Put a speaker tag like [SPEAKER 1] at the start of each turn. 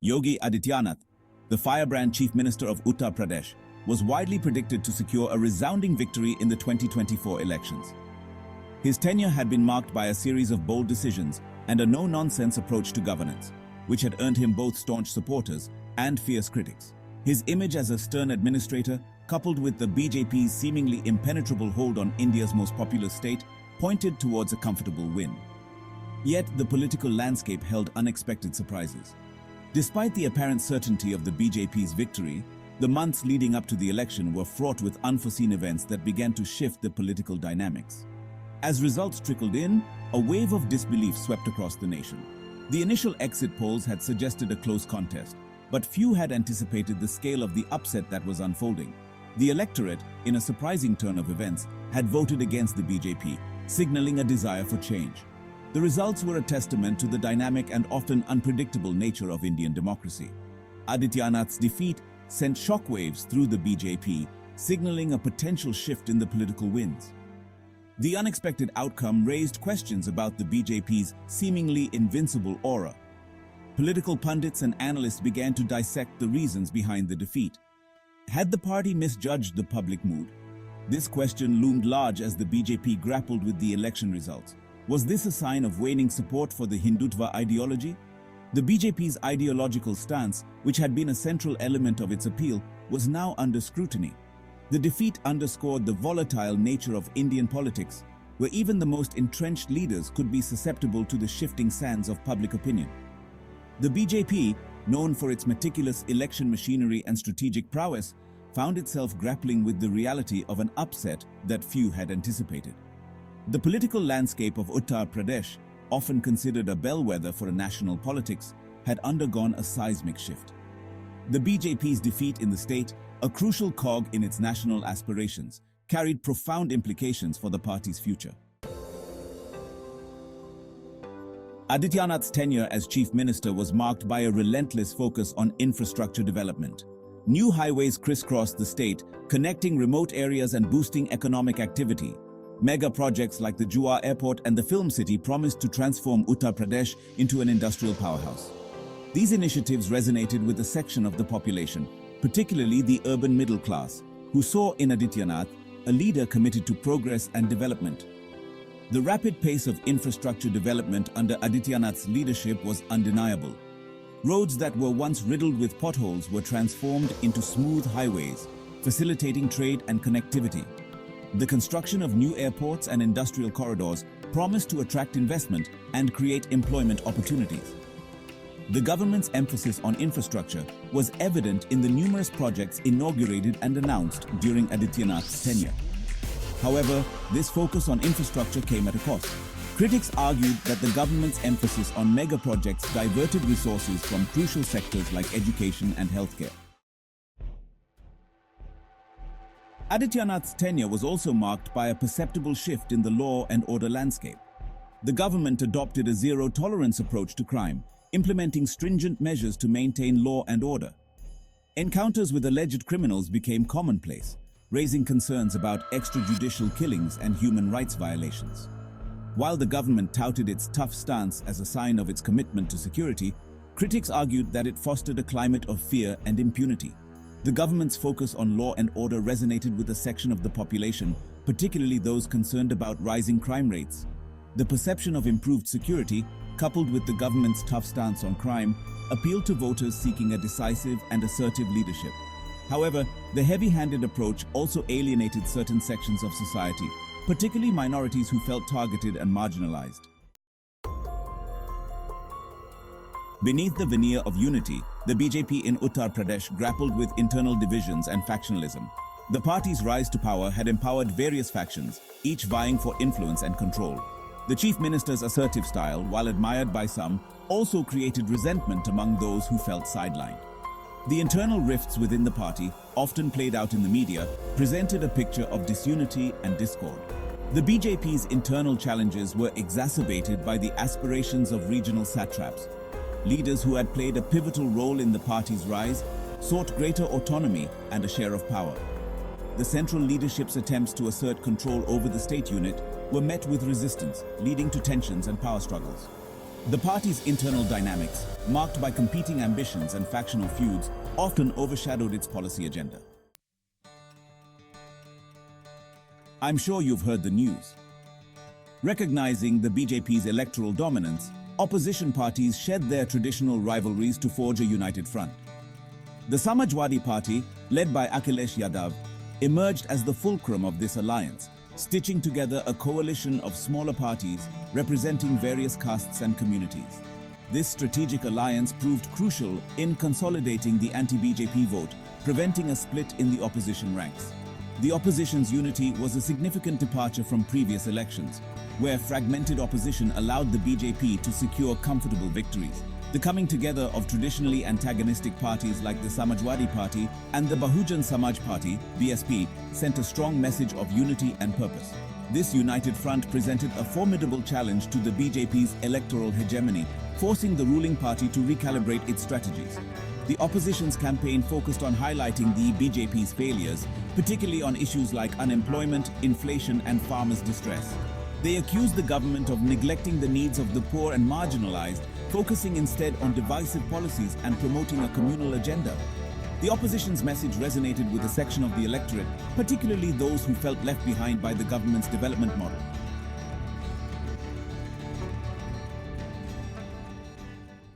[SPEAKER 1] Yogi Adityanath, the firebrand chief minister of Uttar Pradesh, was widely predicted to secure a resounding victory in the 2024 elections. His tenure had been marked by a series of bold decisions and a no-nonsense approach to governance, which had earned him both staunch supporters and fierce critics. His image as a stern administrator, coupled with the BJP's seemingly impenetrable hold on India's most populous state, pointed towards a comfortable win. Yet, the political landscape held unexpected surprises. Despite the apparent certainty of the BJP's victory, the months leading up to the election were fraught with unforeseen events that began to shift the political dynamics. As results trickled in, a wave of disbelief swept across the nation. The initial exit polls had suggested a close contest, but few had anticipated the scale of the upset that was unfolding. The electorate, in a surprising turn of events, had voted against the BJP, signaling a desire for change. The results were a testament to the dynamic and often unpredictable nature of Indian democracy. Adityanath's defeat sent shockwaves through the BJP, signaling a potential shift in the political winds. The unexpected outcome raised questions about the BJP's seemingly invincible aura. Political pundits and analysts began to dissect the reasons behind the defeat. Had the party misjudged the public mood? This question loomed large as the BJP grappled with the election results. Was this a sign of waning support for the Hindutva ideology? The BJP's ideological stance, which had been a central element of its appeal, was now under scrutiny. The defeat underscored the volatile nature of Indian politics, where even the most entrenched leaders could be susceptible to the shifting sands of public opinion. The BJP, known for its meticulous election machinery and strategic prowess, found itself grappling with the reality of an upset that few had anticipated. The political landscape of Uttar Pradesh, often considered a bellwether for national politics, had undergone a seismic shift. The BJP's defeat in the state, a crucial cog in its national aspirations, carried profound implications for the party's future. Adityanath's tenure as chief minister was marked by a relentless focus on infrastructure development. New highways crisscrossed the state, connecting remote areas and boosting economic activity. Mega projects like the Jua Airport and the Film City promised to transform Uttar Pradesh into an industrial powerhouse. These initiatives resonated with a section of the population, particularly the urban middle class, who saw in Adityanath a leader committed to progress and development. The rapid pace of infrastructure development under Adityanath's leadership was undeniable. Roads that were once riddled with potholes were transformed into smooth highways, facilitating trade and connectivity. The construction of new airports and industrial corridors promised to attract investment and create employment opportunities. The government's emphasis on infrastructure was evident in the numerous projects inaugurated and announced during Adityanath's tenure. However, this focus on infrastructure came at a cost. Critics argued that the government's emphasis on mega projects diverted resources from crucial sectors like education and healthcare. Adityanath's tenure was also marked by a perceptible shift in the law and order landscape. The government adopted a zero-tolerance approach to crime, implementing stringent measures to maintain law and order. Encounters with alleged criminals became commonplace, raising concerns about extrajudicial killings and human rights violations. While the government touted its tough stance as a sign of its commitment to security, critics argued that it fostered a climate of fear and impunity. The government's focus on law and order resonated with a section of the population, particularly those concerned about rising crime rates. The perception of improved security, coupled with the government's tough stance on crime, appealed to voters seeking a decisive and assertive leadership. However, the heavy-handed approach also alienated certain sections of society, particularly minorities who felt targeted and marginalized. Beneath the veneer of unity, the BJP in Uttar Pradesh grappled with internal divisions and factionalism. The party's rise to power had empowered various factions, each vying for influence and control. The chief minister's assertive style, while admired by some, also created resentment among those who felt sidelined. The internal rifts within the party, often played out in the media, presented a picture of disunity and discord. The BJP's internal challenges were exacerbated by the aspirations of regional satraps. Leaders who had played a pivotal role in the party's rise sought greater autonomy and a share of power. The central leadership's attempts to assert control over the state unit were met with resistance, leading to tensions and power struggles. The party's internal dynamics, marked by competing ambitions and factional feuds, often overshadowed its policy agenda. I'm sure you've heard the news. Recognizing the BJP's electoral dominance, opposition parties shed their traditional rivalries to forge a united front. The Samajwadi Party, led by Akhilesh Yadav, emerged as the fulcrum of this alliance, stitching together a coalition of smaller parties representing various castes and communities. This strategic alliance proved crucial in consolidating the anti-BJP vote, preventing a split in the opposition ranks. The opposition's unity was a significant departure from previous elections, where fragmented opposition allowed the BJP to secure comfortable victories. The coming together of traditionally antagonistic parties like the Samajwadi Party and the Bahujan Samaj Party, BSP, sent a strong message of unity and purpose. This united front presented a formidable challenge to the BJP's electoral hegemony, forcing the ruling party to recalibrate its strategies. The opposition's campaign focused on highlighting the BJP's failures, particularly on issues like unemployment, inflation, and farmers' distress. They accused the government of neglecting the needs of the poor and marginalized, focusing instead on divisive policies and promoting a communal agenda. The opposition's message resonated with a section of the electorate, particularly those who felt left behind by the government's development model.